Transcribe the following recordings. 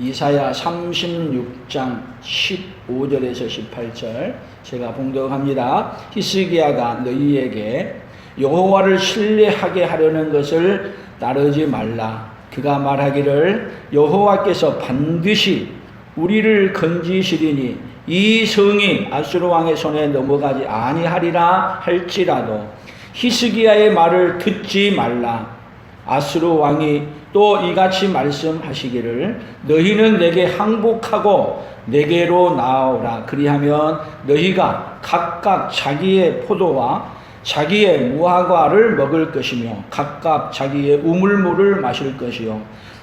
이사야 36장 15절에서 18절 제가 봉독합니다. 히스기야가 너희에게 여호와를 신뢰하게 하려는 것을 따르지 말라. 그가 말하기를 여호와께서 반드시 우리를 건지시리니 이 성이 아수르 왕의 손에 넘어가지 아니하리라 할지라도 히스기야의 말을 듣지 말라. 아수르 왕이 또 이같이 말씀하시기를 너희는 내게 항복하고 내게로 나아오라. 그리하면 너희가 각각 자기의 포도와 자기의 무화과를 먹을 것이며 각각 자기의 우물물을 마실 것이요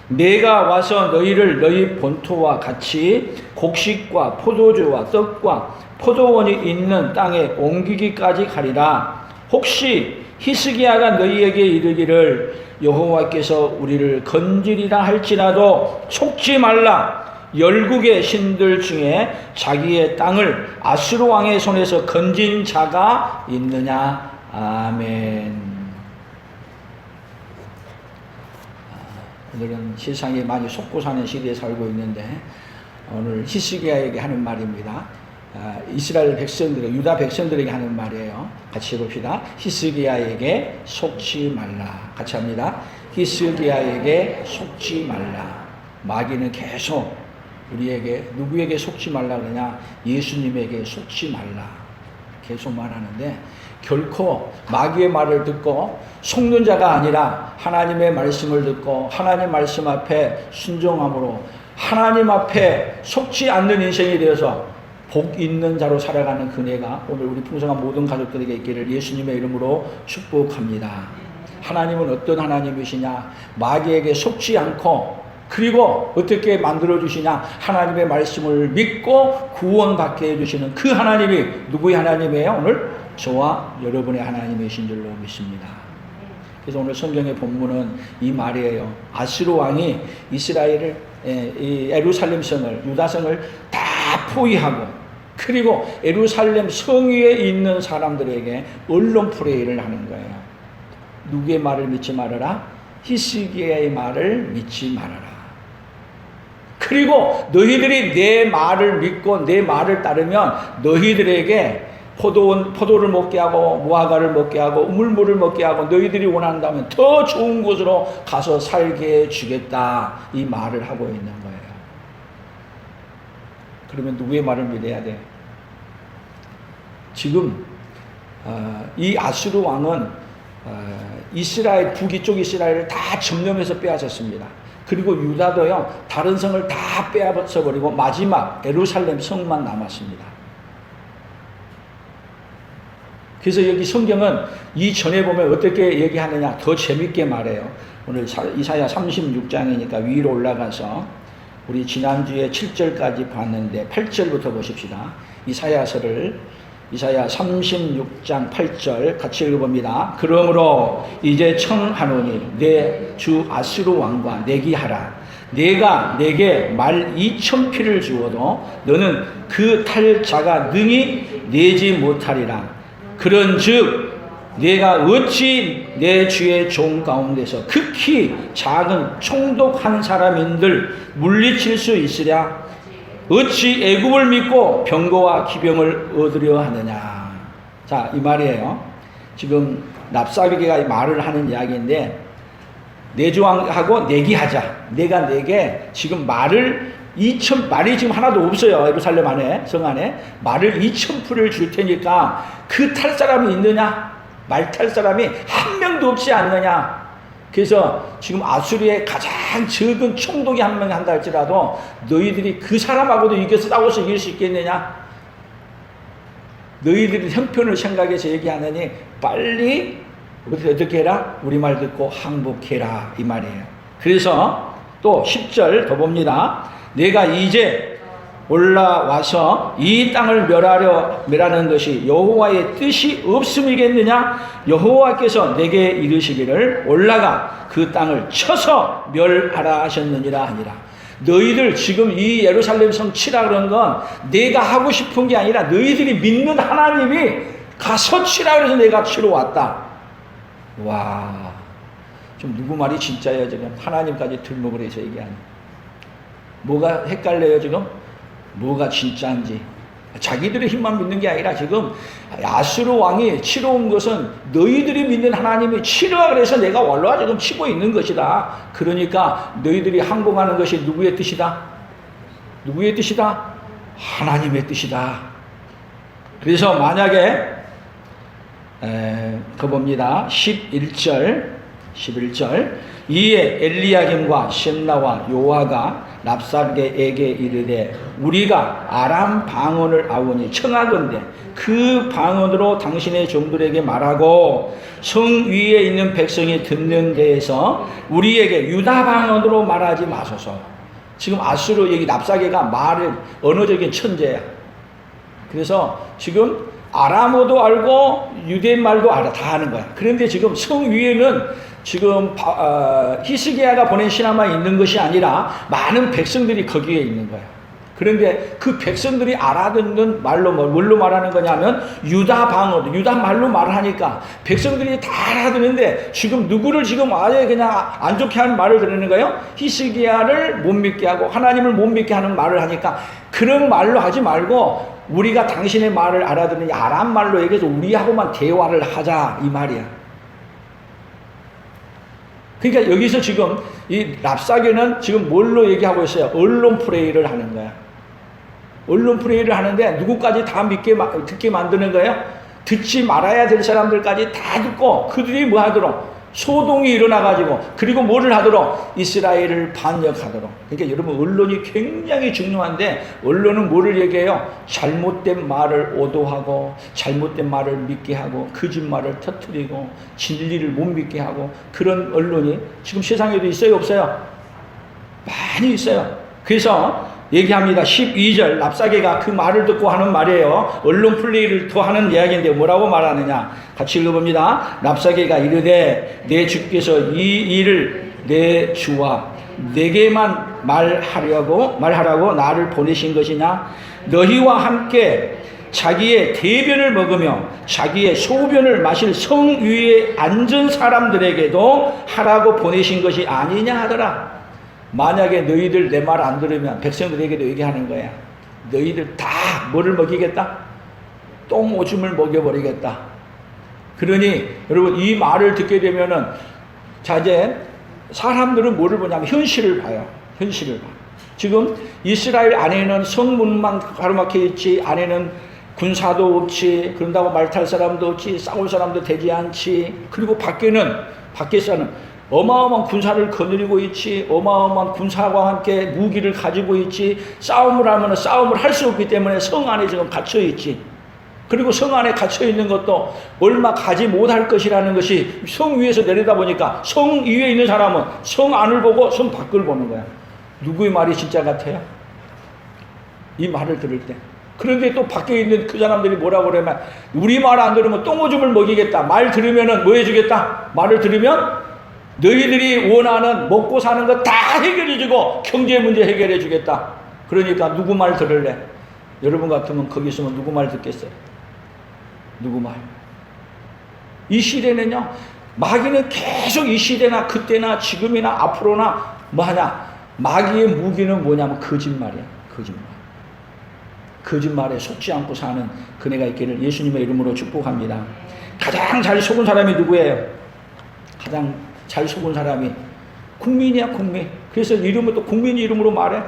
내가 와서 너희를 너희 본토와 같이 곡식과 포도주와 떡과 포도원이 있는 땅에 옮기기까지 가리라. 혹시 히스기야가 너희에게 이르기를 여호와께서 우리를 건지리라 할지라도 속지 말라. 열국의 신들 중에 자기의 땅을 아수르 왕의 손에서 건진 자가 있느냐. 아멘. 오늘은 세상에 많이 속고 사는 시대에 살고 있는데 오늘 히스기야에게 하는 말입니다. 이스라엘 백성들, 유다 백성들에게 하는 말이에요. 같이 해봅시다. 히스기야에게 속지 말라. 같이 합니다. 히스기야에게 속지 말라. 마귀는 계속 우리에게 누구에게 속지 말라 그러냐? 예수님에게 속지 말라. 계속 말하는데 결코 마귀의 말을 듣고 속는 자가 아니라 하나님의 말씀을 듣고 하나님 말씀 앞에 순종함으로 하나님 앞에 속지 않는 인생이 되어서 복 있는 자로 살아가는 그네가 오늘 우리 풍성한 모든 가족들에게 있기를 예수님의 이름으로 축복합니다. 하나님은 어떤 하나님이시냐? 마귀에게 속지 않고 그리고 어떻게 만들어주시냐? 하나님의 말씀을 믿고 구원받게 해주시는 그 하나님이 누구의 하나님이에요? 오늘 저와 여러분의 하나님이신 줄로 믿습니다. 그래서 오늘 성경의 본문은 이 말이에요. 아수르 왕이 이스라엘을 이 예루살렘 성을 유다 성을 다 포위하고 그리고 예루살렘 성 위에 있는 사람들에게 언론 프레이를 하는 거예요. 누구의 말을 믿지 말아라? 히스기야의 말을 믿지 말아라. 그리고 너희들이 내 말을 믿고 내 말을 따르면 너희들에게 포도를 먹게 하고 무화과를 먹게 하고 우물물을 먹게 하고 너희들이 원한다면 더 좋은 곳으로 가서 살게 해주겠다. 이 말을 하고 있는 거예요. 그러면 누구의 말을 믿어야 돼? 지금 이 아수르 왕은 이스라엘 북이쪽 이스라엘을 다 점령해서 빼앗았습니다. 그리고 유다도요 다른 성을 다 빼앗아버리고 마지막 예루살렘 성만 남았습니다. 그래서 여기 성경은 이전에 보면 어떻게 얘기하느냐 더 재밌게 말해요. 오늘 이사야 36장이니까 위로 올라가서 우리 지난주에 7절까지 봤는데 8절부터 보십시다. 이사야 36장 8절 같이 읽어봅니다. 그러므로 이제 청하노니 내 주 아수르 왕과 내기하라. 내가 내게 말 2,000피를 주어도 너는 그 탈자가 능히 내지 못하리라. 그런즉 내가 어찌 내 주의 종 가운데서 극히 작은 총독한 사람인들 물리칠 수 있으랴? 어찌 애굽을 믿고 병거와 기병을 얻으려 하느냐? 자, 이 말이에요. 지금 랍사비게가 말을 하는 이야기인데 내주왕하고 내기하자. 내가 내게 지금 말이 지금 하나도 없어요. 예루살렘 안에, 성 안에. 말을 2,000풀을 줄 테니까 그 탈 사람이 있느냐? 말 탈 사람이 한 명도 없지 않느냐? 그래서 지금 아수르의 가장 적은 총독이 한 명 한다 할지라도 너희들이 그 사람하고도 이겨서 싸워서 이길 수 있겠느냐? 너희들이 형편을 생각해서 얘기하느니 빨리 어떻게 해라? 우리 말 듣고 항복해라. 이 말이에요. 그래서 또 10절 더 봅니다. 내가 이제 올라와서 이 땅을 멸하는 것이 여호와의 뜻이 없음이겠느냐? 여호와께서 내게 이르시기를 올라가 그 땅을 쳐서 멸하라 하셨느니라 하니라. 너희들 지금 이 예루살렘 성 치라 그런 건 내가 하고 싶은 게 아니라 너희들이 믿는 하나님이 가서 치라 그래서 내가 치러 왔다. 와, 좀 누구 말이 진짜예요? 지금 하나님까지 들먹을 해서 얘기하는. 뭐가 헷갈려요 지금? 뭐가 진짜인지. 자기들의 힘만 믿는 게 아니라 지금 아수르 왕이 치러 온 것은 너희들이 믿는 하나님이 치러와 그래서 내가 올라와 지금 치고 있는 것이다. 그러니까 너희들이 항공하는 것이 누구의 뜻이다? 누구의 뜻이다? 하나님의 뜻이다. 그래서 만약에 그 봅니다. 11절 이에 엘리야김과 셈나와 요아가 랍사게에게 이르되 우리가 아람 방언을 아오니 청하건대 그 방언으로 당신의 종들에게 말하고 성 위에 있는 백성이 듣는 데에서 우리에게 유다 방언으로 말하지 마소서. 지금 아수르 여기 랍사게가 말을 언어적인 천재야. 그래서 지금 아람어도 알고 유대인 말도 알아. 다 하는 거야. 그런데 지금 성 위에는 지금 히스기야가 보낸 신하만 있는 것이 아니라 많은 백성들이 거기에 있는 거야. 그런데 그 백성들이 알아듣는 말로 뭘로 말하는 거냐면 유다 방언, 유다 말로 말하니까 백성들이 다 알아듣는데 지금 누구를 지금 아예 그냥 안 좋게 하는 말을 들으는 거예요? 히스기야를 못 믿게 하고 하나님을 못 믿게 하는 말을 하니까 그런 말로 하지 말고 우리가 당신의 말을 알아듣는 아람 말로 얘기해서 우리하고만 대화를 하자 이 말이야. 그러니까 여기서 지금 이 랍사게는 지금 뭘로 얘기하고 있어요? 언론 프레이를 하는 거야. 언론 프레이를 하는데 누구까지 다 듣게 만드는 거예요? 듣지 말아야 될 사람들까지 다 듣고 그들이 뭐 하도록? 소동이 일어나가지고 그리고 뭐를 하도록? 이스라엘을 반역하도록. 그러니까 여러분 언론이 굉장히 중요한데 언론은 뭐를 얘기해요? 잘못된 말을 오도하고 잘못된 말을 믿게 하고 거짓말을 터뜨리고 진리를 못 믿게 하고 그런 언론이 지금 세상에도 있어요 없어요? 많이 있어요. 그래서 얘기합니다. 12절 랍사게가 그 말을 듣고 하는 말이에요. 언론 플레이를 더 하는 이야기인데 뭐라고 말하느냐 같이 읽어봅니다. 랍사게가 이르되 내 주께서 이 일을 내 주와 내게만 말하라고 나를 보내신 것이냐? 너희와 함께 자기의 대변을 먹으며 자기의 소변을 마실 성 위에 앉은 사람들에게도 하라고 보내신 것이 아니냐 하더라. 만약에 너희들 내 말 안 들으면 백성들에게도 얘기하는 거야. 너희들 다 뭐를 먹이겠다? 똥 오줌을 먹여버리겠다. 그러니 여러분 이 말을 듣게 되면은 자 이제 사람들은 뭐를 보냐면 현실을 봐요. 현실을 봐. 지금 이스라엘 안에는 성문만 가로막혀 있지 안에는 군사도 없지 그런다고 말 탈 사람도 없지 싸울 사람도 되지 않지 그리고 밖에서는 어마어마한 군사를 거느리고 있지 어마어마한 군사와 함께 무기를 가지고 있지 싸움을 하면 싸움을 할 수 없기 때문에 성 안에 지금 갇혀 있지 그리고 성 안에 갇혀 있는 것도 얼마 가지 못할 것이라는 것이 성 위에서 내려다보니까 성 위에 있는 사람은 성 안을 보고 성 밖을 보는 거야. 누구의 말이 진짜 같아요? 이 말을 들을 때. 그런데 또 밖에 있는 그 사람들이 뭐라고 그러면 우리 말 안 들으면 똥오줌을 먹이겠다. 말 들으면은 뭐 해주겠다? 말을 들으면 너희들이 원하는 먹고 사는 거 다 해결해주고 경제 문제 해결해주겠다. 그러니까 누구 말 들을래? 여러분 같으면 거기 있으면 누구 말 듣겠어요? 누구 말? 이 시대는요 마귀는 계속 이 시대나 그때나 지금이나 앞으로나 뭐하냐 마귀의 무기는 뭐냐면 거짓말이야. 거짓말에 속지 않고 사는 그네가 있기를 예수님의 이름으로 축복합니다. 가장 잘 속은 사람이 누구예요? 가장 잘 속은 사람이 국민이야 국민. 그래서 이름을 또 국민 이름으로 말해.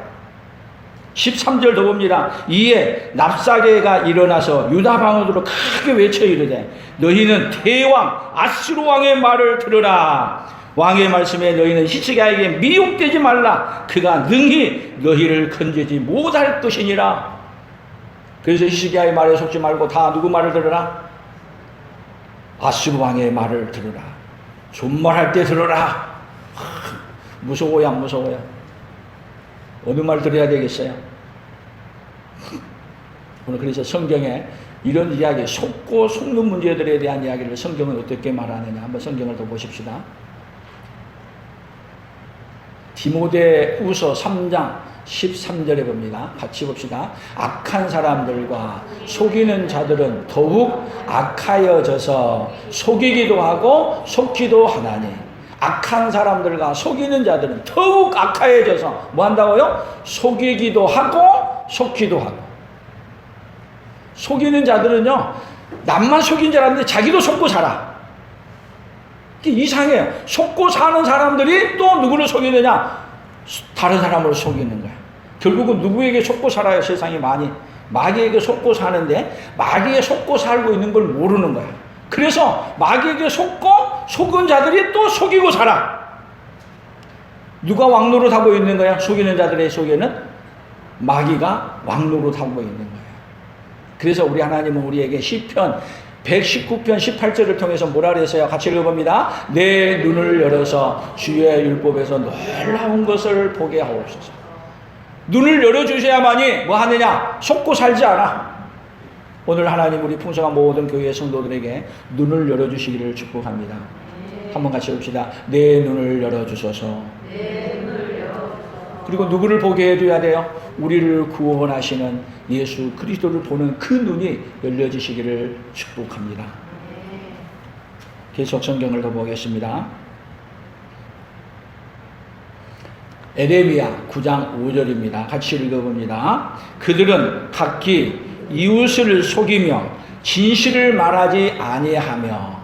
13절 더 봅니다. 이에 랍사게가 일어나서 유다 방언으로 크게 외쳐 이르되 너희는 대왕 아수르 왕의 말을 들으라. 왕의 말씀에 너희는 히스기야에게 미혹되지 말라. 그가 능히 너희를 건지지 못할 것이니라. 그래서 히스기야의 말에 속지 말고 다 누구 말을 들으라? 아수르 왕의 말을 들으라. 존말할 때 들어라. 무서워요 안 무서워요? 어느 말 들어야 되겠어요? 오늘 그래서 성경에 이런 이야기 속고 속는 문제들에 대한 이야기를 성경은 어떻게 말하느냐 한번 성경을 더 보십시다. 디모데후서 3장 13절에 봅니다. 같이 봅시다. 악한 사람들과 속이는 자들은 더욱 악하여져서 속이기도 하고 속기도 하나니 악한 사람들과 속이는 자들은 더욱 악화해져서 뭐 한다고요? 속이기도 하고 속기도 하고. 속이는 자들은요, 남만 속인 줄 알았는데 자기도 속고 살아. 이게 이상해요. 속고 사는 사람들이 또 누구를 속이느냐? 다른 사람을 속이는 거야. 결국은 누구에게 속고 살아요? 세상이 많이. 마귀에게 속고 사는데 마귀에 속고 살고 있는 걸 모르는 거야. 그래서 마귀에게 속고 속은 자들이 또 속이고 살아. 누가 왕노릇하고 있는 거야? 속이는 자들의 속에는 마귀가 왕노릇하고 있는 거야. 그래서 우리 하나님은 우리에게 시편 119편 18절을 통해서 뭐라 그랬어요? 같이 읽어봅니다. 내 눈을 열어서 주의 율법에서 놀라운 것을 보게 하옵소서. 눈을 열어주셔야만이 뭐 하느냐? 속고 살지 않아. 오늘 하나님 우리 풍성한 모든 교회 성도들에게 눈을 열어주시기를 축복합니다. 한번 같이 봅시다. 내 눈을 열어주소서. 그리고 누구를 보게 해줘야 돼요? 우리를 구원하시는 예수 그리스도를 보는 그 눈이 열려지시기를 축복합니다. 계속 성경을 더 보겠습니다. 에레미야 9장 5절입니다. 같이 읽어봅니다. 그들은 각기 이웃을 속이며 진실을 말하지 아니하며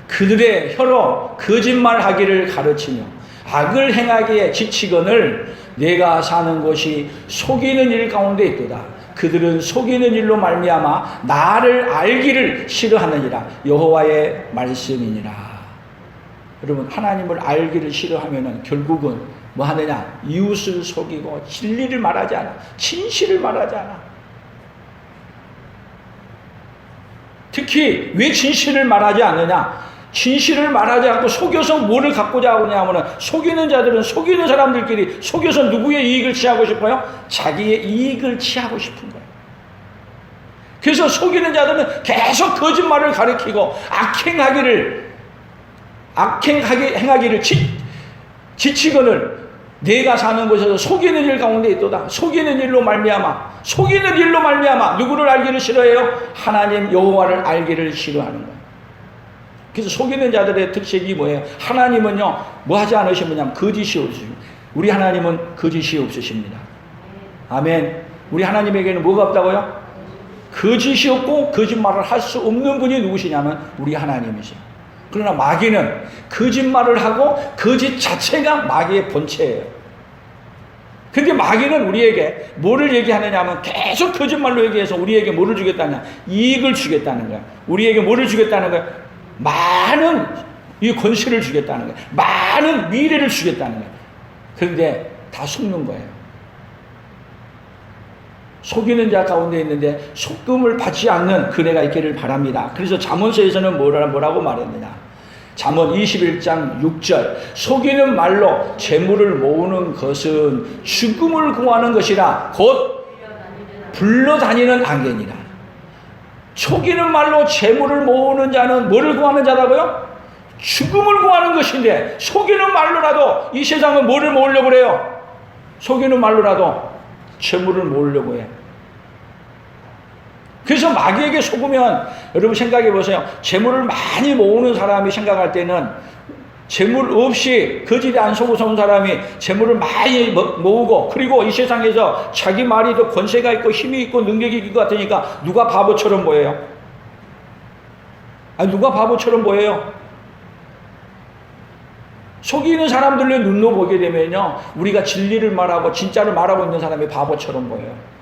그들의 혀로 거짓말하기를 가르치며 악을 행하기에 지치거늘 내가 사는 곳이 속이는 일 가운데 있도다. 그들은 속이는 일로 말미암아 나를 알기를 싫어하느니라. 여호와의 말씀이니라. 여러분, 하나님을 알기를 싫어하면은 결국은 뭐 하느냐? 이웃을 속이고 진리를 말하지 않아. 진실을 말하지 않아. 특히 왜 진실을 말하지 않느냐? 진실을 말하지 않고 속여서 뭐를 갖고자 하느냐 하면은 속이는 자들은 속이는 사람들끼리 속여서 누구의 이익을 취하고 싶어요? 자기의 이익을 취하고 싶은 거예요. 그래서 속이는 자들은 계속 거짓말을 가리키고 행하기를 지치거늘 내가 사는 곳에서 속이는 일 가운데 있도다. 속이는 일로 말미암아 누구를 알기를 싫어해요? 하나님 여호와를 알기를 싫어하는 거예요. 그래서 속이는 자들의 특색이 뭐예요? 하나님은요 뭐 하지 않으시느냐? 거짓이 없으십니다. 우리 하나님은 거짓이 없으십니다. 아멘. 우리 하나님에게는 뭐가 없다고요? 거짓이 없고 거짓말을 할 수 없는 분이 누구시냐면 우리 하나님이세요. 그러나 마귀는 거짓말을 하고 거짓 자체가 마귀의 본체예요. 근데 마귀는 우리에게 뭐를 얘기하느냐 하면 계속 거짓말로 얘기해서 우리에게 뭐를 주겠다냐? 이익을 주겠다는 거야. 우리에게 뭐를 주겠다는 거야? 많은 이 권세를 주겠다는 거야. 많은 미래를 주겠다는 거야. 그런데 다 속는 거예요. 속이는 자 가운데 있는데 속금을 받지 않는 그네가 있기를 바랍니다. 그래서 잠언서에서는 뭐라고 말했느냐? 잠언 21장 6절 속이는 말로 재물을 모으는 것은 죽음을 구하는 것이라 곧 불러다니는 악견이라. 속이는 말로 재물을 모으는 자는 뭐를 구하는 자라고요? 죽음을 구하는 것인데 속이는 말로라도 이 세상은 뭐를 모으려고 그래요? 속이는 말로라도 재물을 모으려고 해. 그래서 마귀에게 속으면 여러분 생각해 보세요. 재물을 많이 모으는 사람이 생각할 때는 재물 없이 거짓에 안 속고 산 사람이 재물을 많이 모으고 그리고 이 세상에서 자기 말이 더 권세가 있고 힘이 있고 능력이 있을 것 같으니까 누가 바보처럼 보여요? 아니 누가 바보처럼 보여요? 속이는 사람들의 눈으로 보게 되면요 우리가 진리를 말하고 진짜를 말하고 있는 사람이 바보처럼 보여요.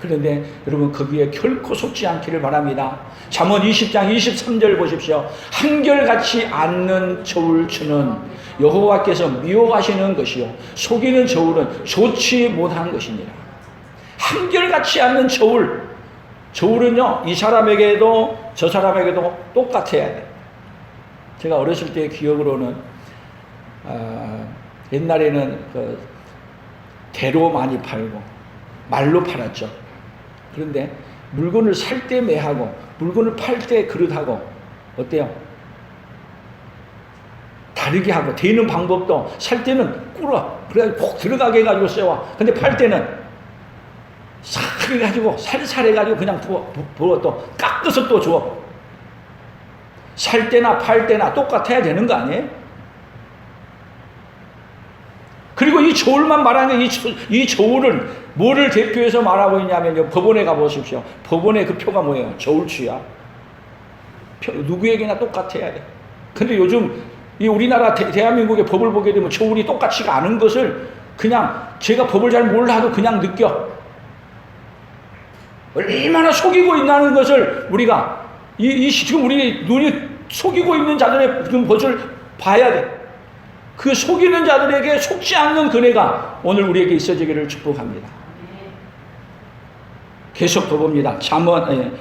그런데 여러분 거기에 결코 속지 않기를 바랍니다. 잠언 20장 23절 보십시오. 한결같이 않는 저울추는 여호와께서 미워하시는 것이요 속이는 저울은 좋지 못한 것이니라. 한결같이 않는 저울은요 이 사람에게도 저 사람에게도 똑같아야 돼. 제가 어렸을 때 기억으로는 옛날에는 그 대로 많이 팔고 말로 팔았죠. 그런데 물건을 살 때 매하고 물건을 팔 때 그릇하고 어때요? 다르게 하고 되는 방법도 살 때는 꿇어 그래가지고 꼭 들어가게 해가지고 세워. 근데 팔 때는 싹 해가지고 살살 해가지고 그냥 부어 또 깎아서 또 줘. 살 때나 팔 때나 똑같아야 되는 거 아니에요? 그리고 이 저울만 말하는 이 저울은 뭐를 대표해서 말하고 있냐면요. 법원에 가보십시오. 법원의 그 표가 뭐예요? 저울추야. 누구에게나 똑같아야 돼. 근데 요즘 이 우리나라 대한민국의 법을 보게 되면 저울이 똑같지가 않은 것을 그냥 제가 법을 잘 몰라도 그냥 느껴. 얼마나 속이고 있다는 것을 우리가 지금 우리 눈이 속이고 있는 자들의 지금 것을 봐야 돼. 그 속이는 자들에게 속지 않는 그네가 오늘 우리에게 있어지기를 축복합니다. 계속 더 봅니다.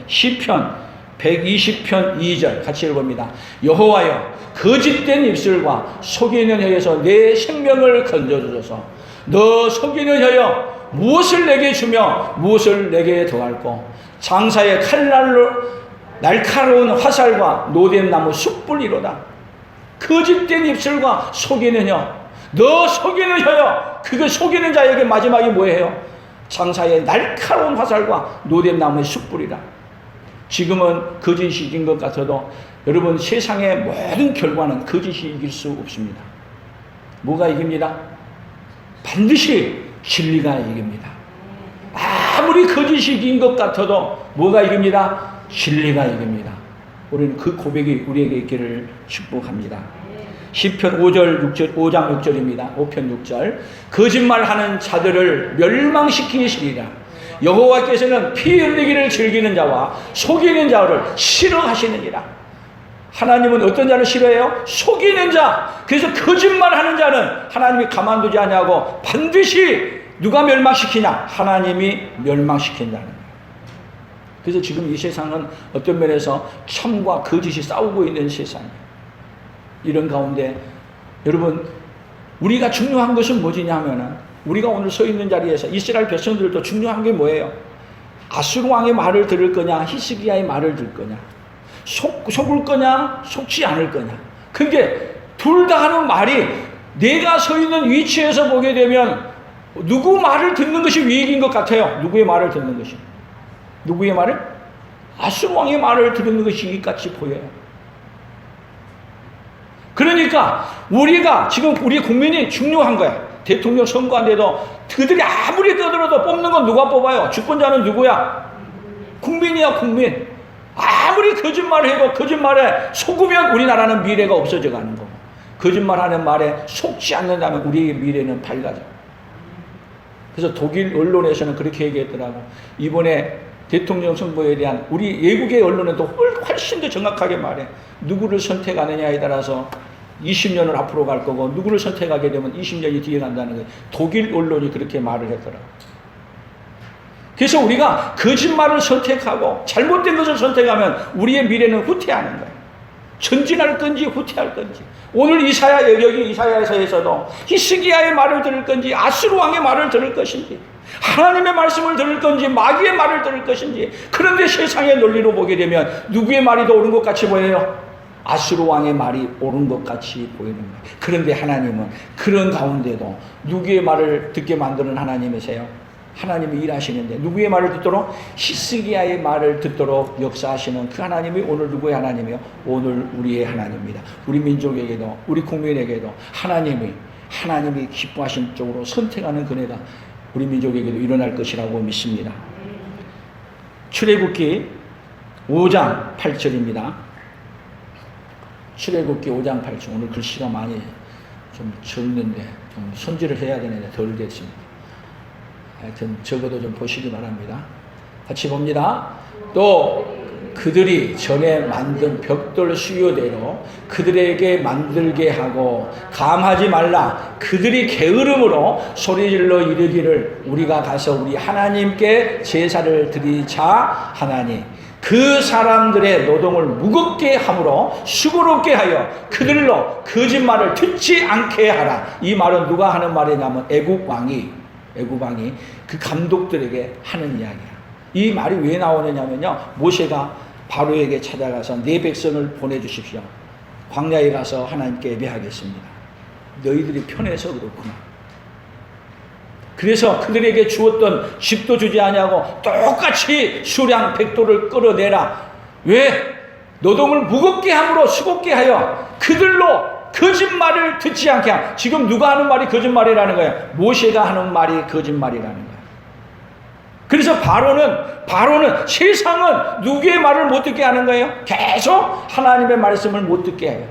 시편 120편 2절 같이 읽어봅니다. 여호와여 거짓된 입술과 속이는 혀에서 내 생명을 건져주소서. 너 속이는 혀여 무엇을 내게 주며 무엇을 내게 더할꼬. 장사의 칼날로 날카로운 화살과 노된 나무 숯불이로다. 거짓된 입술과 속이는 혀. 너 속이는 혀여. 그거 속이는 자에게 마지막에 뭐예요? 장사의 날카로운 화살과 노된 나무의 숯불이라. 지금은 거짓이 이긴 것 같아도 여러분 세상의 모든 결과는 거짓이 이길 수 없습니다. 뭐가 이깁니다? 반드시 진리가 이깁니다. 아무리 거짓이 이긴 것 같아도 뭐가 이깁니다? 진리가 이깁니다. 우리는 그 고백이 우리에게 있기를 축복합니다. 시편 5장 6절입니다. 5편 6절. 거짓말하는 자들을 멸망시키시리라. 여호와께서는 피 흘리기를 즐기는 자와 속이는 자를 싫어하시느니라. 하나님은 어떤 자를 싫어해요? 속이는 자. 그래서 거짓말하는 자는 하나님이 가만두지 않냐고 반드시 누가 멸망시키냐? 하나님이 멸망시킨다는 거예요. 그래서 지금 이 세상은 어떤 면에서 참과 거짓이 싸우고 있는 세상이에요. 이런 가운데 여러분 우리가 중요한 것은 뭐지냐 하면은 우리가 오늘 서 있는 자리에서 이스라엘 백성들도 중요한 게 뭐예요? 아수르 왕의 말을 들을 거냐 히스기야의 말을 들을 거냐, 속을 거냐 속지 않을 거냐. 근데 둘 다 하는 말이 내가 서 있는 위치에서 보게 되면 누구 말을 듣는 것이 위익인 것 같아요. 누구의 말을 듣는 것이. 누구의 말을? 아수르 왕의 말을 듣는 것이 이익같이 보여요. 그러니까 우리가 지금 우리 국민이 중요한 거야. 대통령 선거한데도 그들이 아무리 떠들어도 뽑는 건 누가 뽑아요? 주권자는 누구야? 국민이야, 국민. 아무리 거짓말을 해도 거짓말에 속으면 우리나라는 미래가 없어져 가는 거고, 거짓말하는 말에 속지 않는다면 우리의 미래는 밝아져. 그래서 독일 언론에서는 그렇게 얘기했더라고. 이번에 대통령 선거에 대한 우리 외국의 언론은 또 훨씬 더 정확하게 말해. 누구를 선택하느냐에 따라서 20년을 앞으로 갈 거고 누구를 선택하게 되면 20년이 뒤에 간다는 거예요. 독일 언론이 그렇게 말을 했더라고요. 그래서 우리가 거짓말을 선택하고 잘못된 것을 선택하면 우리의 미래는 후퇴하는 거예요. 전진할 건지 후퇴할 건지. 오늘 여기 이사야서에서도 히스기야의 말을 들을 건지 아수르 왕의 말을 들을 것인지, 하나님의 말씀을 들을 건지 마귀의 말을 들을 것인지. 그런데 세상의 논리로 보게 되면 누구의 말이 더 옳은 것 같이 보여요? 아수르 왕의 말이 옳은 것 같이 보이는 거예요. 그런데 하나님은 그런 가운데도 누구의 말을 듣게 만드는 하나님이세요? 하나님이 일하시는데 누구의 말을 듣도록? 히스기야의 말을 듣도록 역사하시는 그 하나님이 오늘 누구의 하나님이요? 오늘 우리의 하나님입니다. 우리 민족에게도 우리 국민에게도 하나님이 기뻐하신 쪽으로 선택하는 그네가 우리 민족에게도 일어날 것이라고 믿습니다. 출애굽기 5장 8절입니다. 출애굽기 5장 8절. 오늘 글씨가 많이 좀 적는데 좀 손질을 해야 되는데 덜 됐습니다. 하여튼 적어도 좀 보시기 바랍니다. 같이 봅니다. 또 그들이 전에 만든 벽돌 수요대로 그들에게 만들게 하고 감하지 말라. 그들이 게으름으로 소리질러 이르기를 우리가 가서 우리 하나님께 제사를 드리자 하나니 그 사람들의 노동을 무겁게 함으로 수고롭게 하여 그들로 거짓말을 듣지 않게 하라. 이 말은 누가 하는 말이냐면 애굽 왕이 그 감독들에게 하는 이야기야. 이 말이 왜 나오느냐면요, 모세가 바로에게 찾아가서 내 백성을 보내주십시오. 광야에 가서 하나님께 예배하겠습니다. 너희들이 편해서 그렇구나. 그래서 그들에게 주었던 집도 주지 아니하고 똑같이 수량 100도를 끌어내라. 왜? 노동을 무겁게 함으로 수고케 하여 그들로 거짓말을 듣지 않게 함. 지금 누가 하는 말이 거짓말이라는 거예요? 모세가 하는 말이 거짓말이라는 거예요. 그래서 바로는 세상은 누구의 말을 못 듣게 하는 거예요? 계속 하나님의 말씀을 못 듣게 해요.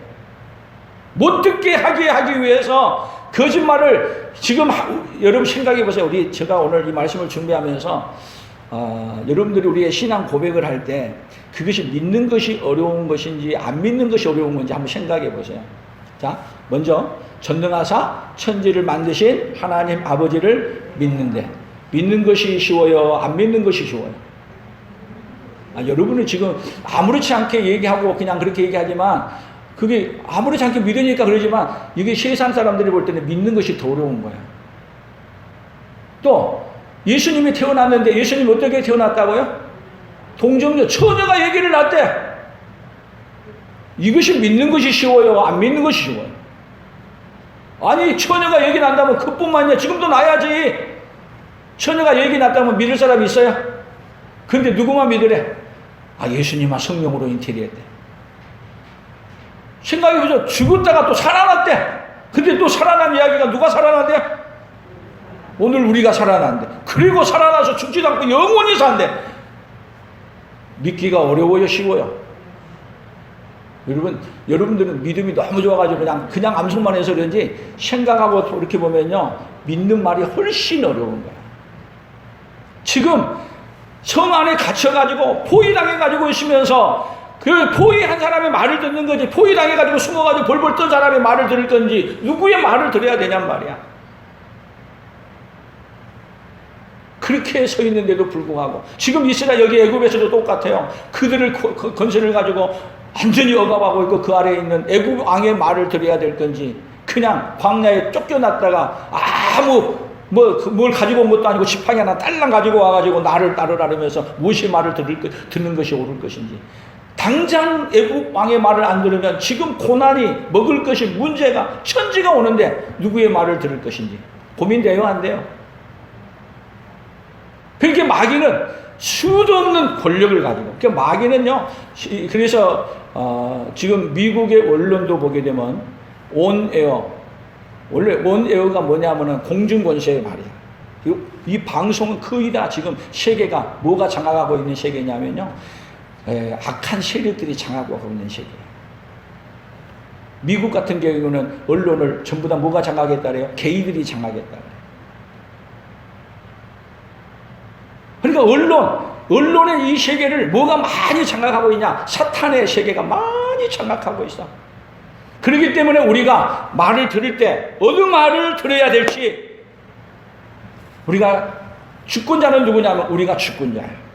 못 듣게 하기 위해서 거짓말을 지금 여러분 생각해 보세요. 제가 오늘 이 말씀을 준비하면서 여러분들이 우리의 신앙 고백을 할 때 그것이 믿는 것이 어려운 것인지 안 믿는 것이 어려운 건지 한번 생각해 보세요. 자, 먼저 전능하사 천지를 만드신 하나님 아버지를 믿는 것이 쉬워요? 안 믿는 것이 쉬워요? 여러분은 지금 아무렇지 않게 얘기하고 그냥 그렇게 얘기하지만 그게 아무렇지 않게 믿으니까 그러지만 이게 세상 사람들이 볼 때는 믿는 것이 더 어려운 거야. 또 예수님이 태어났는데 예수님이 어떻게 태어났다고요? 동정녀 처녀가 얘기를 났대. 이것이 믿는 것이 쉬워요? 안 믿는 것이 쉬워요? 아니 처녀가 얘기 난다면 그뿐만 아니라 지금도 나야지. 처녀가 얘기 났다면 믿을 사람이 있어요? 근데 누구만 믿으래? 예수님만 성령으로 인테리했대. 생각해보죠. 죽었다가 또 살아났대. 근데 또 살아난 이야기가 누가 살아난대? 오늘 우리가 살아난대. 그리고 살아나서 죽지도 않고 영원히 산대. 믿기가 어려워요? 쉬워요? 여러분들은 믿음이 너무 좋아가지고 그냥 암송만 해서 그런지 생각하고 이렇게 보면요. 믿는 말이 훨씬 어려운 거야. 지금 성 안에 갇혀가지고 포위당해가지고 있으면서 그 포위한 사람의 말을 듣는 거지 포위당해가지고 숨어가지고 벌벌 떤 사람의 말을 들을 건지 누구의 말을 들어야 되냔 말이야. 그렇게 서 있는데도 불구하고 지금 이스라엘 여기 애굽에서도 똑같아요. 그들을 건설을 가지고 완전히 억압하고 있고 그 아래에 있는 애굽 왕의 말을 들어야 될 건지 그냥 광야에 쫓겨났다가 뭘 가지고 온 것도 아니고 지팡이 하나 딸랑 가지고 와가지고 나를 따르라면서 무엇이 말을 듣는 것이 옳을 것인지 당장 애굽 왕의 말을 안 들으면 지금 고난이 먹을 것이 문제가 천지가 오는데 누구의 말을 들을 것인지 고민돼요? 안 돼요? 그러니까 마귀는 수도 없는 권력을 가지고 그러니까 마귀는요 그래서 지금 미국의 언론도 보게 되면 온에어 원래 온에어가 뭐냐면은 공중권세의 말이야. 이 방송은 거의 다 지금 세계가 뭐가 장악하고 있는 세계냐면요 악한 세력들이 장악하고 있는 세계예요. 미국 같은 경우는 언론을 전부 다 뭐가 장악했다 그래요? 게이들이 장악했다 그래요. 그러니까 언론의 이 세계를 뭐가 많이 장악하고 있냐? 사탄의 세계가 많이 장악하고 있어. 그렇기 때문에 우리가 말을 들을 때 어느 말을 들어야 될지 우리가 주권자는 누구냐면 우리가 주권자예요.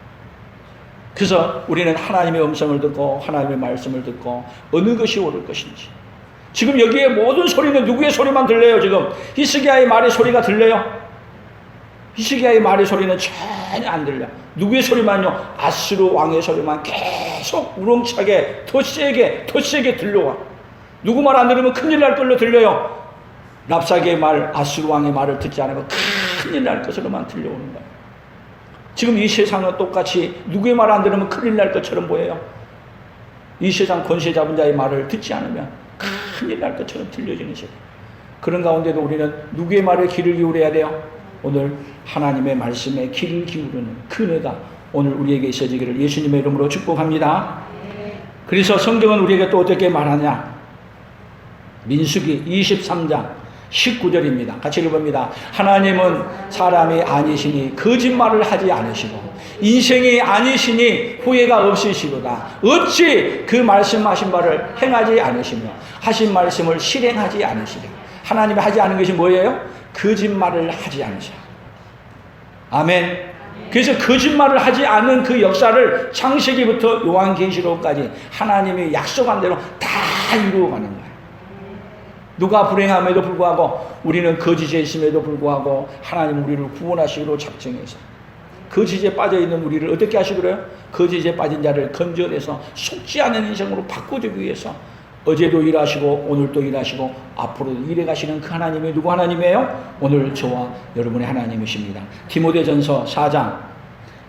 그래서 우리는 하나님의 음성을 듣고 하나님의 말씀을 듣고 어느 것이 옳을 것인지 지금 여기에 모든 소리는 누구의 소리만 들려요? 지금 히스기야의 말의 소리가 들려요? 히스기야의 말의 소리는 전혀 안 들려. 누구의 소리만요? 아수르 왕의 소리만 계속 우렁차게 더 세게 들려와. 누구 말 안 들으면 큰일 날 걸로 들려요. 랍사게의 말, 아수르 왕의 말을 듣지 않으면 큰일 날 것으로만 들려오는 거예요. 지금 이 세상은 똑같이 누구의 말 안 들으면 큰일 날 것처럼 보여요. 이 세상 권세 잡은 자의 말을 듣지 않으면 큰일 날 것처럼 들려지는 세상. 그런 가운데도 우리는 누구의 말에 귀를 기울여야 돼요? 오늘 하나님의 말씀에 귀를 기울이는 그 은혜가 오늘 우리에게 있어지기를 예수님의 이름으로 축복합니다. 그래서 성경은 우리에게 또 어떻게 말하냐? 민수기 23장 19절입니다. 같이 읽어봅니다. 하나님은 사람이 아니시니 거짓말을 하지 않으시고 인생이 아니시니 후회가 없으시로다. 어찌 그 말씀하신 바를 행하지 않으시며 하신 말씀을 실행하지 않으시랴. 하나님이 하지 않은 것이 뭐예요? 거짓말을 하지 않으시라. 아멘. 그래서 거짓말을 하지 않는 그 역사를 창세기부터 요한계시록까지 하나님이 약속한 대로 다 이루어가는 거예요. 누가 불행함에도 불구하고 우리는 거짓에 있음에도 불구하고 하나님 우리를 구원하시기로 작정해서 거짓에 빠져있는 우리를 어떻게 하시더래요? 거짓에 빠진 자를 건져내서 속지 않은 인생으로 바꿔주기 위해서 어제도 일하시고 오늘도 일하시고 앞으로도 일해가시는 그 하나님이 누구 하나님이에요? 오늘 저와 여러분의 하나님이십니다. 디모데전서 4장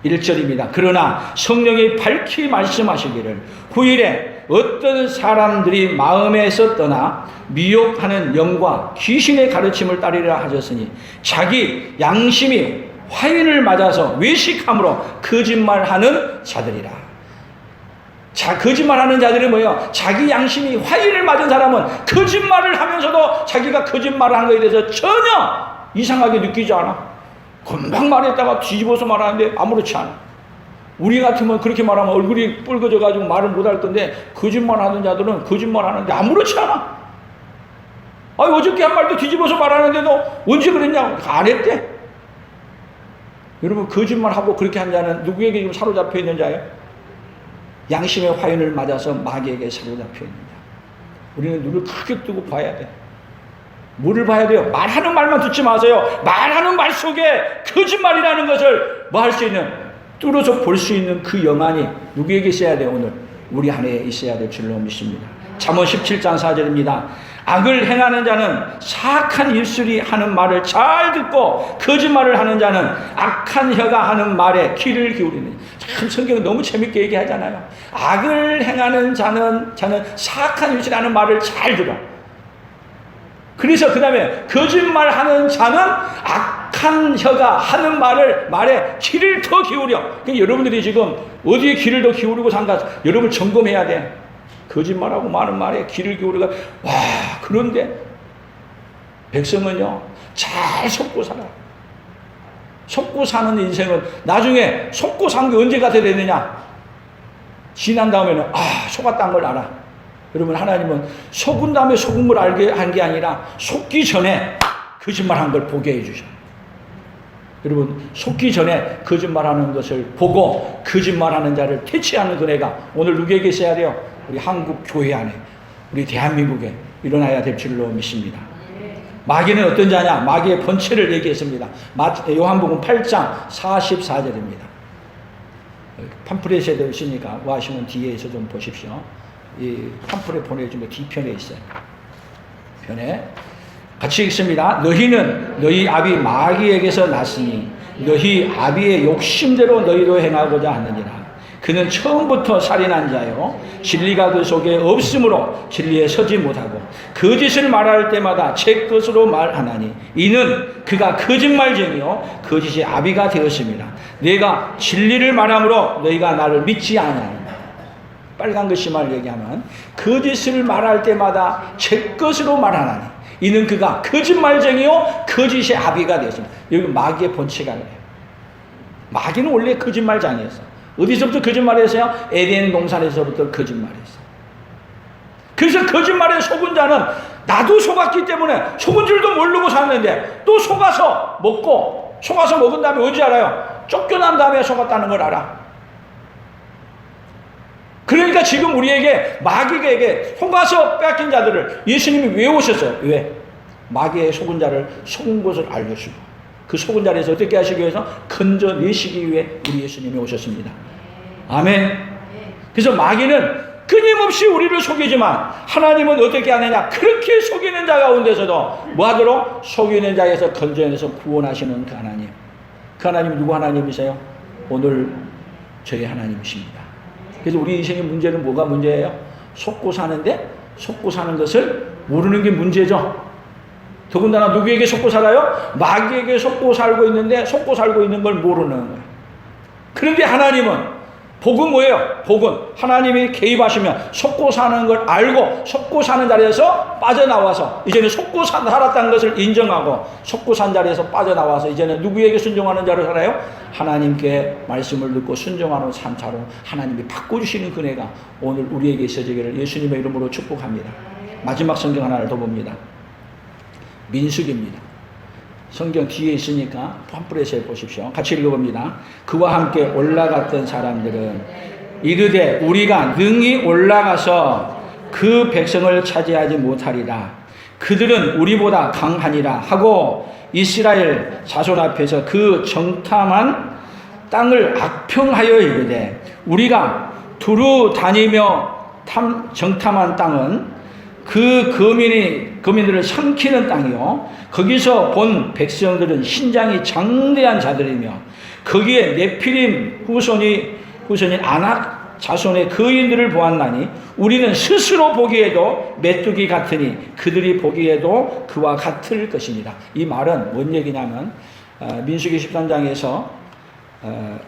1절입니다. 그러나 성령이 밝히 말씀하시기를 후일에 어떤 사람들이 마음에서 떠나 미혹하는 영과 귀신의 가르침을 따르리라 하셨으니 자기 양심이 화인을 맞아서 외식함으로 거짓말하는 자들이라. 자, 거짓말하는 자들이 뭐예요? 자기 양심이 화인을 맞은 사람은 거짓말을 하면서도 자기가 거짓말을 하는 것에 대해서 전혀 이상하게 느끼지 않아. 금방 말했다가 뒤집어서 말하는데 아무렇지 않아. 우리 같으면 그렇게 말하면 얼굴이 붉어져가지고 말을 못할 건데, 거짓말하는 자들은 거짓말하는데 아무렇지 않아. 아니, 어저께 한 말도 뒤집어서 말하는데도 언제 그랬냐고. 안 했대. 여러분, 거짓말하고 그렇게 한 자는 누구에게 지금 사로잡혀 있는 자예요? 양심의 화인을 맞아서 마귀에게 사로잡혀 있는 자. 우리는 눈을 크게 뜨고 봐야 돼. 뭐를 봐야 돼요? 말하는 말만 듣지 마세요. 말하는 말 속에 거짓말이라는 것을 뭐 할 수 있는, 뚫어서 볼 수 있는 그 영안이 누구에게 있어야 돼요? 오늘 우리 안에 있어야 될 줄로 믿습니다. 잠언 17장 4절입니다. 악을 행하는 자는 사악한 입술이 하는 말을 잘 듣고 거짓말을 하는 자는 악한 혀가 하는 말에 귀를 기울이는. 참 성경은 너무 재밌게 얘기하잖아요. 악을 행하는 자는 사악한 입술이 하는 말을 잘 들어. 그래서 그 다음에 거짓말하는 자는 악한 혀가 하는 말에 귀를 더 기울여. 그러니까 여러분들이 지금 어디에 귀를 더 기울이고 산가, 여러분 점검해야 돼. 거짓말하고 많은 말에 귀를 기울이가. 와, 그런데 백성은요 잘 속고 살아. 속고 사는 인생은 나중에 속고 산 게 언제 같아 되느냐? 지난 다음에는 속았다는 걸 알아. 여러분, 하나님은 속은 다음에 속은 걸 알게 한 게 아니라 속기 전에 거짓말한 걸 보게 해주셔. 여러분, 속기 전에 거짓말하는 것을 보고 거짓말하는 자를 퇴치하는 은혜가 오늘 누구에게 있어야 돼요? 우리 한국 교회 안에, 우리 대한민국에 일어나야 될 줄로 믿습니다. 마귀는 어떤 자냐? 마귀의 본체를 얘기했습니다. 요한복음 8장 44절입니다. 팜플렛에도 있으니까 와시면 뒤에서 좀 보십시오. 이 팜플렛 보내주면 뒤편에 있어요. 편에 같이 읽습니다. 너희는 너희 아비 마귀에게서 났으니 너희 아비의 욕심대로 너희도 행하고자 하느니라. 그는 처음부터 살인한 자요 진리가 그 속에 없으므로 진리에 서지 못하고 거짓을 말할 때마다 제 것으로 말하나니 이는 그가 거짓말쟁이요 거짓의 아비가 되었습니다. 내가 진리를 말함으로 너희가 나를 믿지 아니하느냐. 빨간 글씨만 얘기하면 거짓을 말할 때마다 제 것으로 말하나니 이는 그가 거짓말쟁이요 거짓의 아비가 되었습니다. 여기 마귀의 본체가 그래요. 마귀는 원래 거짓말장이었어. 어디서부터 거짓말했어요? 에덴 동산에서부터 거짓말했어. 그래서 거짓말에 속은 자는 나도 속았기 때문에 속은 줄도 모르고 샀는데 또 속아서 먹고, 속아서 먹은 다음에 언제 알아요? 쫓겨난 다음에 속았다는 걸 알아. 그러니까 지금 우리에게 마귀에게 속아서 뺏긴 자들을 예수님이 왜 오셨어요? 왜? 마귀의 속은 자를 속은 것을 알려주고 그 속은 자리에서 어떻게 하시기 위해서 건져내시기 위해 우리 예수님이 오셨습니다. 아멘. 그래서 마귀는 끊임없이 우리를 속이지만 하나님은 어떻게 하느냐? 그렇게 속이는 자 가운데서도 뭐 하도록? 속이는 자에서 건져내서 구원하시는 그 하나님. 그 하나님이 누구 하나님이세요? 오늘 저희 하나님이십니다. 그래서 우리 인생의 문제는 뭐가 문제예요? 속고 사는데 속고 사는 것을 모르는 게 문제죠. 더군다나 누구에게 속고 살아요? 마귀에게 속고 살고 있는데 속고 살고 있는 걸 모르는 거예요. 그런데 하나님은 복은 뭐예요? 복은 하나님이 개입하시면 속고 사는 걸 알고 속고 사는 자리에서 빠져나와서 이제는 속고 살았다는 것을 인정하고 속고 산 자리에서 빠져나와서 이제는 누구에게 순종하는 자로 살아요? 하나님께 말씀을 듣고 순종하는 삶차로 하나님이 바꿔주시는 은혜가 오늘 우리에게 있어지기를 예수님의 이름으로 축복합니다. 마지막 성경 하나를 더 봅니다. 민수기입니다. 성경 뒤에 있으니까 팜플렛에 보십시오. 같이 읽어봅니다. 그와 함께 올라갔던 사람들은 이르되 우리가 능히 올라가서 그 백성을 차지하지 못하리라. 그들은 우리보다 강하니라 하고 이스라엘 자손 앞에서 그 정탐한 땅을 악평하여 이르되 우리가 두루 다니며 정탐한 땅은 그 거민들을 삼키는 땅이요 거기서 본 백성들은 신장이 장대한 자들이며 거기에 네피림 후손인 아낙 자손의 거인들을 보았나니 우리는 스스로 보기에도 메뚜기 같으니 그들이 보기에도 그와 같을 것입니다. 이 말은 뭔 얘기냐면 민수기 13장에서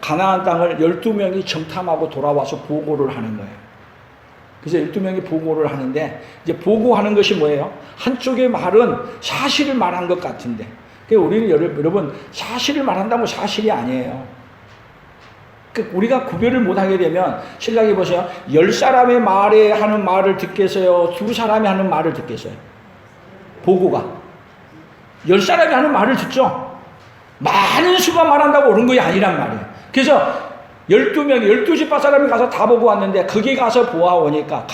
가나안 땅을 12명이 정탐하고 돌아와서 보고를 하는 거예요. 그래서 12명이 보고를 하는데 이제 보고하는 것이 뭐예요? 한쪽의 말은 사실을 말한 것 같은데 우리는 여러분 사실을 말한다고 사실이 아니에요. 우리가 구별을 못하게 되면 생각해 보세요. 10사람의 말에 하는 말을 듣겠어요? 2사람이 하는 말을 듣겠어요? 보고가 10사람이 하는 말을 듣죠. 많은 수가 말한다고 옳은 것이 아니란 말이에요. 그래서 12명, 12집 사람이 가서 다 보고 왔는데 거기 가서 보니까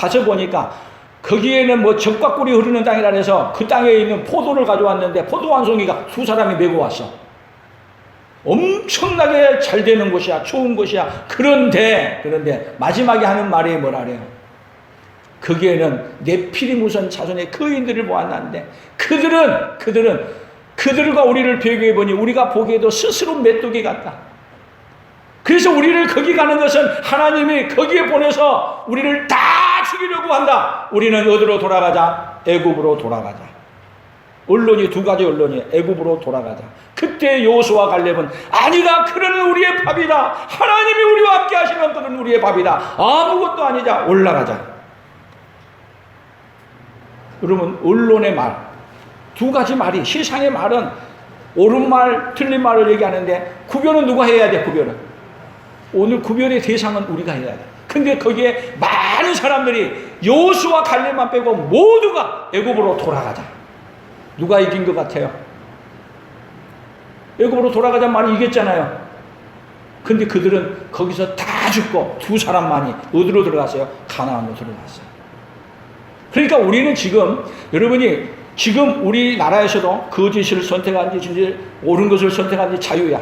거기에는 뭐 적과 꿀이 흐르는 땅이라 해서 그 땅에 있는 포도를 가져왔는데 포도 한 송이가 2사람이 메고 왔어. 엄청나게 잘 되는 곳이야. 좋은 곳이야. 그런데 마지막에 하는 말이 뭐라 그래요? 거기에는 네피리무선 자손의 거인들을 보았는데 그들과 우리를 비교해 보니 우리가 보기에도 스스로 메뚜기 같다. 그래서 우리를 거기 가는 것은 하나님이 거기에 보내서 우리를 다 죽이려고 한다. 우리는 어디로 돌아가자? 애굽으로 돌아가자. 언론이 2가지 언론이에요. 애굽으로 돌아가자. 그때 여호수아 갈렙은 아니다. 그는 우리의 밥이다. 하나님이 우리와 함께 하시면 그는 우리의 밥이다. 아무것도 아니자. 올라가자. 여러분 언론의 말 2가지 말이 세상의 말은 옳은 말 틀린 말을 얘기하는데 구별은 누가 해야 돼? 구별은 오늘 구별의 대상은 우리가 해야 돼. 근데 거기에 많은 사람들이 여호수아 갈렙만 빼고 모두가 애굽으로 돌아가자. 누가 이긴 것 같아요? 애굽으로 돌아가자 말이 이겼잖아요. 근데 그들은 거기서 다 죽고 2사람만이 어디로 들어갔어요? 가나안으로 들어갔어요. 그러니까 우리는 여러분이 지금 우리나라에서도 거짓을 선택한지 옳은 것을 선택한지 자유야.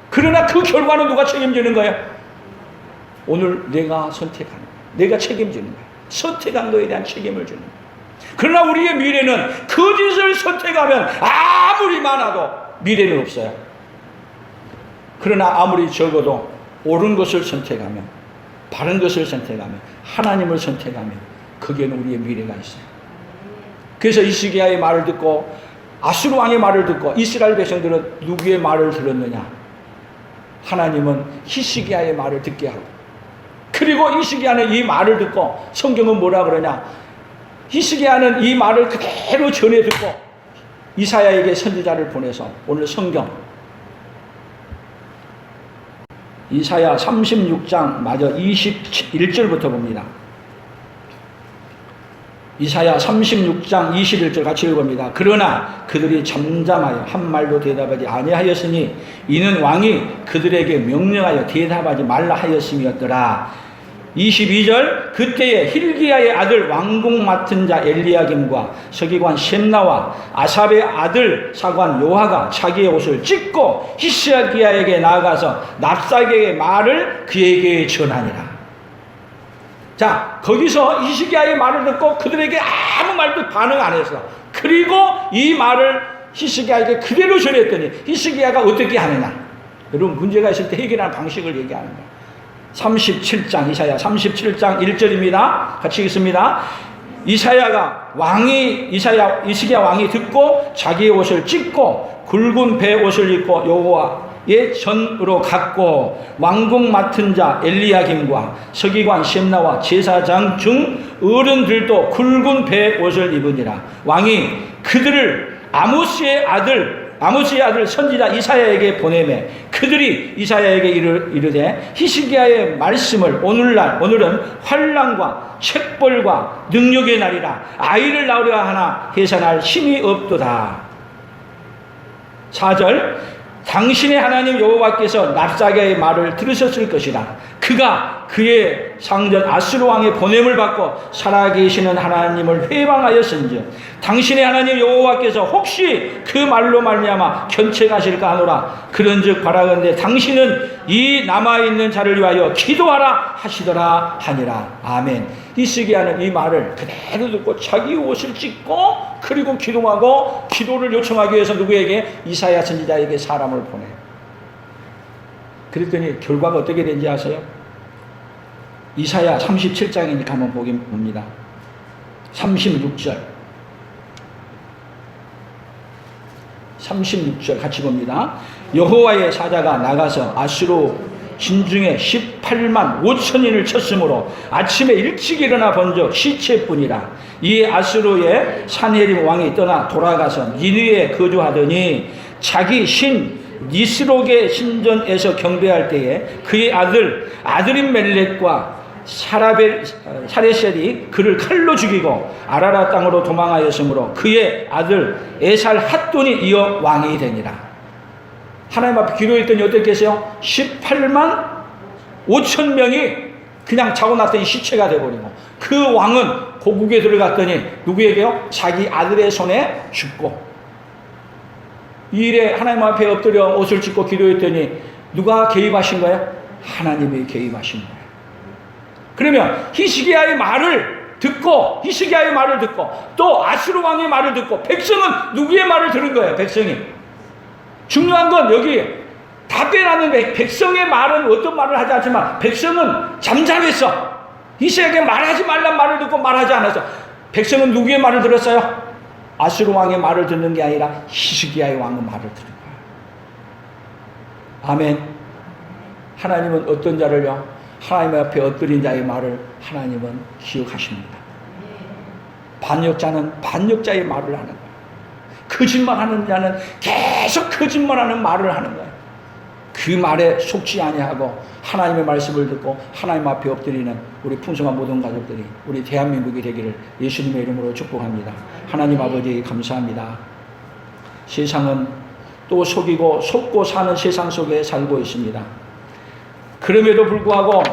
그러나 그 결과는 누가 책임지는 거야? 오늘 내가 선택하는 거야. 내가 책임지는 거야. 선택한 거에 대한 책임을 주는 거야. 그러나 우리의 미래는 거짓을 선택하면 아무리 많아도 미래는 없어요. 그러나 아무리 적어도 옳은 것을 선택하면, 바른 것을 선택하면, 하나님을 선택하면 거기에는 우리의 미래가 있어요. 그래서 히스기야의 말을 듣고 아수르 왕의 말을 듣고 이스라엘 백성들은 누구의 말을 들었느냐? 하나님은 히스기야의 말을 듣게 하고, 그리고 히스기야는 이 말을 듣고 성경은 뭐라 그러냐? 히스기야는 이 말을 그대로 전해 듣고 이사야에게 선지자를 보내서 오늘 성경 이사야 36장 마저 21절부터 봅니다. 이사야 36장 21절 같이 읽어봅니다. 그러나 그들이 잠잠하여 한 말도 대답하지 아니하였으니 이는 왕이 그들에게 명령하여 대답하지 말라 하였음이었더라. 22절 그때에 hil기야의 아들 왕궁 맡은 자 엘리야김과 서기관 셈나와 아삽의 아들 사관 요하가 자기의 옷을 찢고 히스기야에게 나아가서 납사계의 말을 그에게 전하니라. 자, 거기서 히스기야의 말을 듣고 그들에게 아무 말도 반응 안 했어. 그리고 이 말을 히스기야에게 그대로 전했더니 히스기야가 어떻게 하느냐? 여러분 문제가 있을 때 해결하는 방식을 얘기하는 거야. 37장 이사야 37장 1절입니다. 같이 읽습니다. 이시기야 왕이 듣고 자기의 옷을 찢고 굵은 배 옷을 입고 여호와의 전으로 갔고 왕궁 맡은 자 엘리야김과 서기관 셈나와 제사장 중 어른들도 굵은 배 옷을 입으니라. 왕이 그들을 아모스의 아들 선지자 이사야에게 보내매 그들이 이사야에게 이르되 히스기야의 말씀을 오늘은 환난과 책벌과 능력의 날이라 아이를 낳으려 하나 해산할 힘이 없도다. 4절 당신의 하나님 여호와께서 납사계의 말을 들으셨을 것이라. 그가 그의 상전 아수르 왕의 보냄을 받고 살아계시는 하나님을 회방하였은즉 당신의 하나님 여호와께서 혹시 그 말로 말미암아 견책하실까 하노라. 그런즉 바라건대 당신은 이 남아있는 자를 위하여 기도하라 하시더라 하니라. 아멘. 히스기야는 이 말을 그대로 듣고 자기 옷을 찢고 그리고 기도하고 기도를 요청하기 위해서 누구에게? 이사야 선지자에게 사람을 보내요. 그랬더니 결과가 어떻게 된지 아세요? 이사야 37장에 한번 봅니다. 36절. 36절 같이 봅니다. 여호와의 사자가 나가서 아수르 진중에 18만 5천인을 쳤으므로 아침에 일찍 일어나 본즉 시체뿐이라. 이에 아수르의 사네립 왕이 떠나 돌아가서 니느웨에 거주하더니 자기 신 니스록의 신전에서 경배할 때에 그의 아들인 멜렉과 사레셀이 그를 칼로 죽이고 아라라 땅으로 도망하였으므로 그의 아들 에살 핫돈이 이어 왕이 되니라. 하나님 앞에 기도했더니 어떻게 했어요? 18만 5천 명이 그냥 자고 났더니 시체가 되어버리고, 그 왕은 고국에 들어갔더니 누구에게요? 자기 아들의 손에 죽고. 이 일에 하나님 앞에 엎드려 옷을 찢고 기도했더니 누가 개입하신 거예요? 하나님이 개입하신 거예요. 그러면 히스기야의 말을 듣고 또 아수르 왕의 말을 듣고 백성은 누구의 말을 들은 거예요? 백성이. 중요한 건 여기 답변하는 백성의 말은 어떤 말을 하지 않지만 백성은 잠잠했어. 히스기야에게 말하지 말란 말을 듣고 말하지 않았어. 백성은 누구의 말을 들었어요? 아수르 왕의 말을 듣는 게 아니라 히스기야의 왕의 말을 들은 거예요. 아멘. 하나님은 어떤 자를요? 하나님 앞에 엎드린 자의 말을 하나님은 기억하십니다. 반역자는 반역자의 말을 하는 거예요. 거짓말하는 자는 계속 거짓말하는 말을 하는 거예요. 그 말에 속지 아니하고 하나님의 말씀을 듣고 하나님 앞에 엎드리는 우리 풍성한 모든 가족들이 우리 대한민국이 되기를 예수님의 이름으로 축복합니다. 하나님 아버지 감사합니다. 세상은 또 속고 사는 세상 속에 살고 있습니다. 그럼에도 불구하고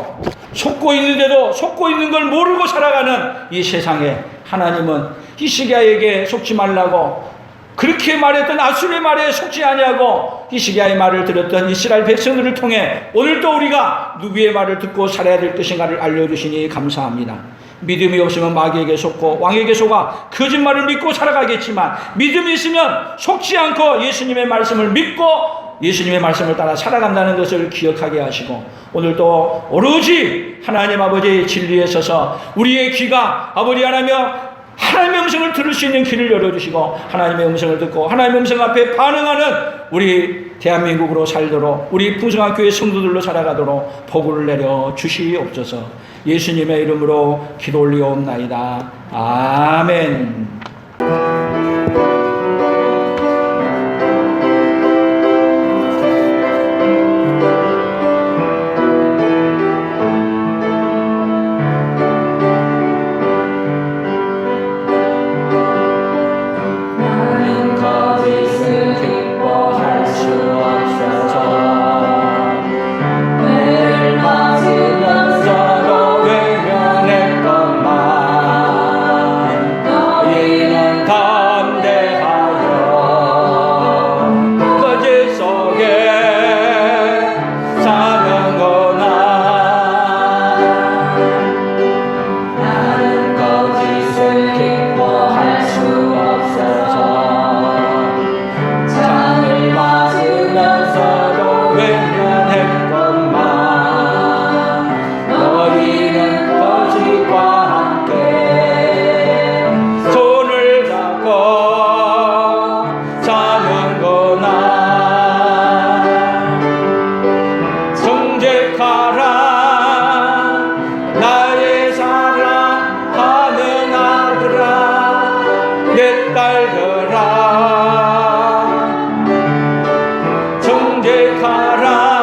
속고 있는데도 속고 있는 걸 모르고 살아가는 이 세상에 하나님은 히스기야에게 속지 말라고 그렇게 말했던 아수르의 말에 속지 아니하고 히스기야의 말을 들었던 이스라엘 백성들을 통해 오늘도 우리가 누구의 말을 듣고 살아야 될 것인가를 알려주시니 감사합니다. 믿음이 없으면 마귀에게 속고 왕에게 속아 거짓말을 믿고 살아가겠지만 믿음이 있으면 속지 않고 예수님의 말씀을 믿고 예수님의 말씀을 따라 살아간다는 것을 기억하게 하시고 오늘도 오로지 하나님 아버지의 진리에 서서 우리의 귀가 아버지 하나며 하나님의 음성을 들을 수 있는 귀를 열어주시고 하나님의 음성을 듣고 하나님의 음성 앞에 반응하는 우리 대한민국으로 살도록 우리 풍성한 교회 성도들로 살아가도록 복을 내려 주시옵소서. 예수님의 이름으로 기도 올리옵나이다. 아멘. 정직하라